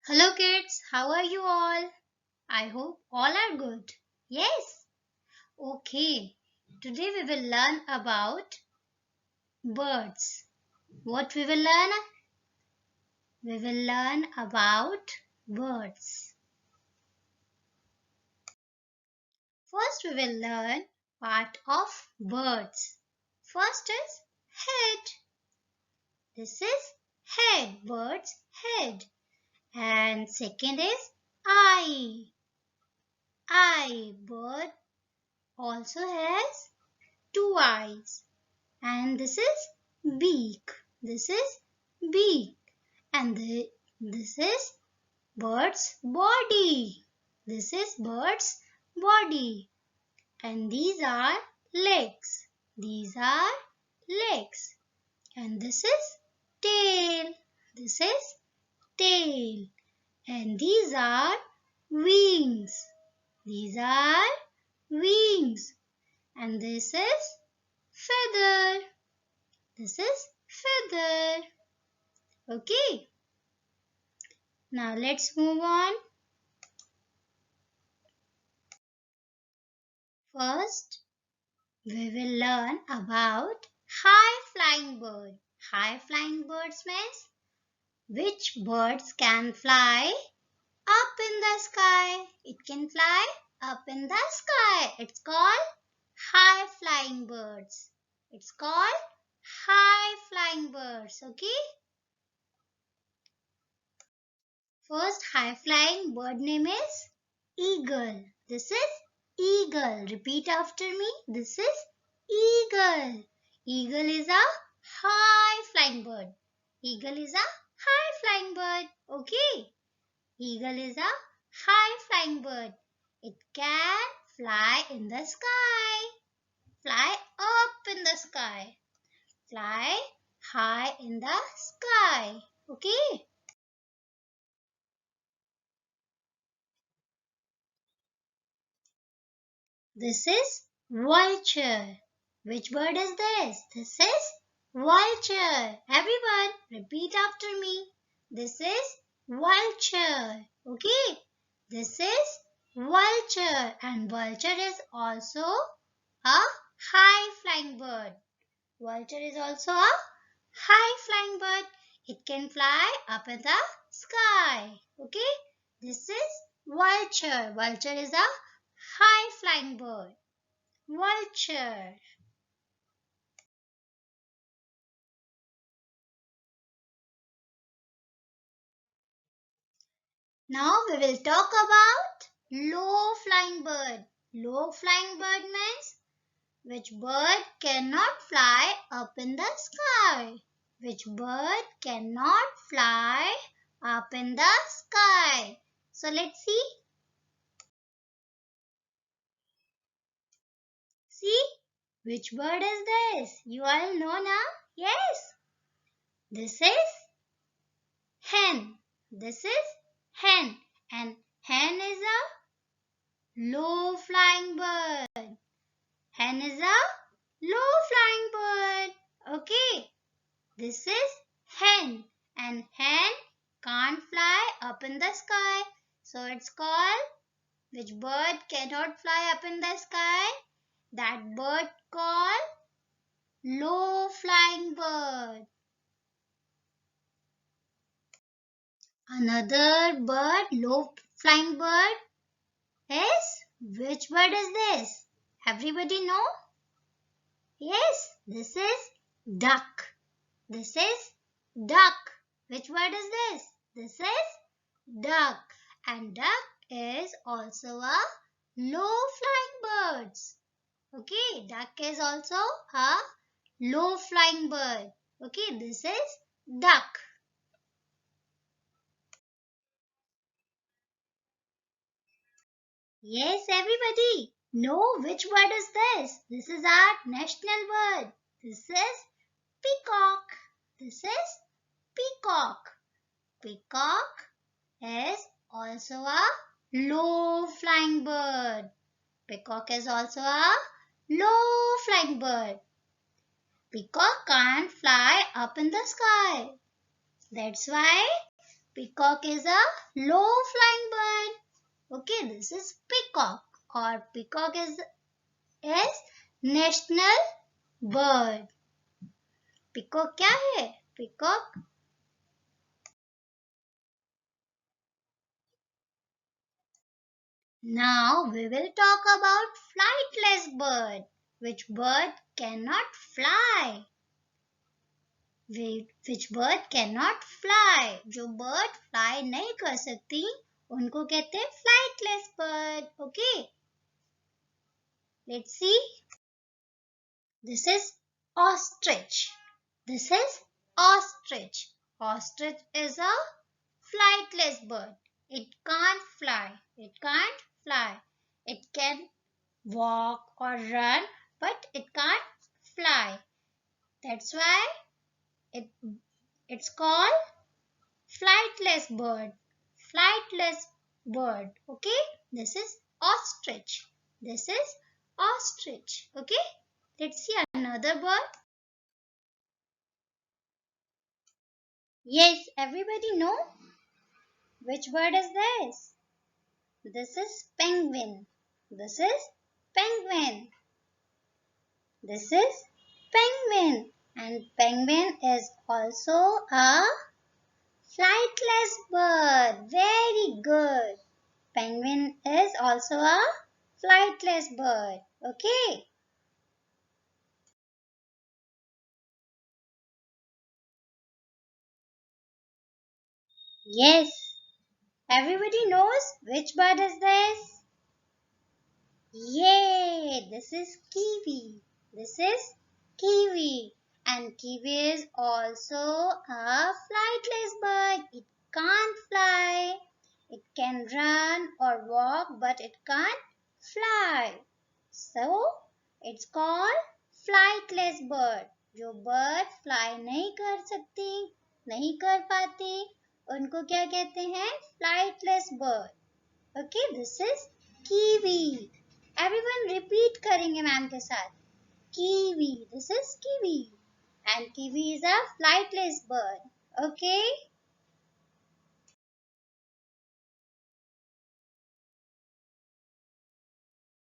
Hello kids, how are you all? I hope all are good. Yes? Okay. Today we will learn about birds. What we will learn? We will learn about birds. First we will learn part of birds. First is head. This is head, bird's head. And second is eye. Eye, bird also has two eyes. And this is beak. This is beak. And this is bird's body. This is bird's body. And these are legs. These are legs. And this is tail. This is tail. And these are wings. These are wings. And this is feather. This is feather. Okay. Now let's move on. First, we will learn about high-flying bird. High-flying birds means which birds can fly up in the sky. It can fly up in the sky. It's called high-flying birds. It's called high-flying birds. Okay. First high-flying bird name is eagle. This is eagle. Repeat after me. This is eagle. Eagle is a high-flying bird. Eagle is a high-flying bird. Okay. Eagle is a high-flying bird. It can fly in the sky. Fly up in the sky. Fly high in the sky. Okay. This is vulture. Which bird is this? This is vulture. Everyone, repeat after me. This is vulture. Okay? This is vulture. And vulture is also a high-flying bird. Vulture is also a high-flying bird. It can fly up in the sky. Okay? This is vulture. Vulture is a high-flying bird. Vulture. Now we will talk about low-flying bird. Low-flying bird means which bird cannot fly up in the sky. Which bird cannot fly up in the sky. So let's see. See, which bird is this? You all know now? Yes. This is hen. This is hen. And hen is a low-flying bird. Hen is a low-flying bird. Okay. This is hen. And hen can't fly up in the sky. So it's called, which bird cannot fly up in the sky? That bird called low-flying bird. Another bird, low-flying bird is, which bird is this? Everybody know? Yes, this is duck. This is duck. Which bird is this? This is duck. And duck is also a low-flying bird. Okay, duck is also a low-flying bird. Okay, this is duck. Yes, everybody. Know which bird is this? This is our national bird. This is peacock. This is peacock. Peacock is also a low-flying bird. Peacock is also a low-flying bird. Peacock can't fly up in the sky. That's why Peacock is a low flying bird. Okay, this is peacock or peacock is national bird. Peacock क्या है? Peacock. Now we will talk about flightless bird. Which bird cannot fly? Which bird cannot fly? जो bird fly नहीं कर सकती उनको कहते हैं flightless bird. Okay, let's see. This is ostrich. This is ostrich. Ostrich is a flightless bird. It can't fly. It can't fly. It can walk or run, but it can't fly. That's why it, it's called flightless bird. Flightless bird. Okay? This is ostrich. This is ostrich. Okay? Let's see another bird. Yes, everybody know which bird is this? This is penguin. This is penguin. This is penguin. And penguin is also a flightless bird. Very good. Penguin is also a flightless bird. Okay. Yes. Everybody knows which bird is this? Yay! This is kiwi. This is kiwi. And kiwi is also a flightless bird. It can't fly. It can run or walk, but it can't fly. So, it's called flightless bird. जो bird fly नहीं कर सकती, नहीं कर पाती, उनको क्या कहते हैं? Flightless bird. Okay, this is kiwi. Everyone repeat करेंगे मैम के साथ. Kiwi. This is kiwi. And kiwi is a flightless bird. Okay.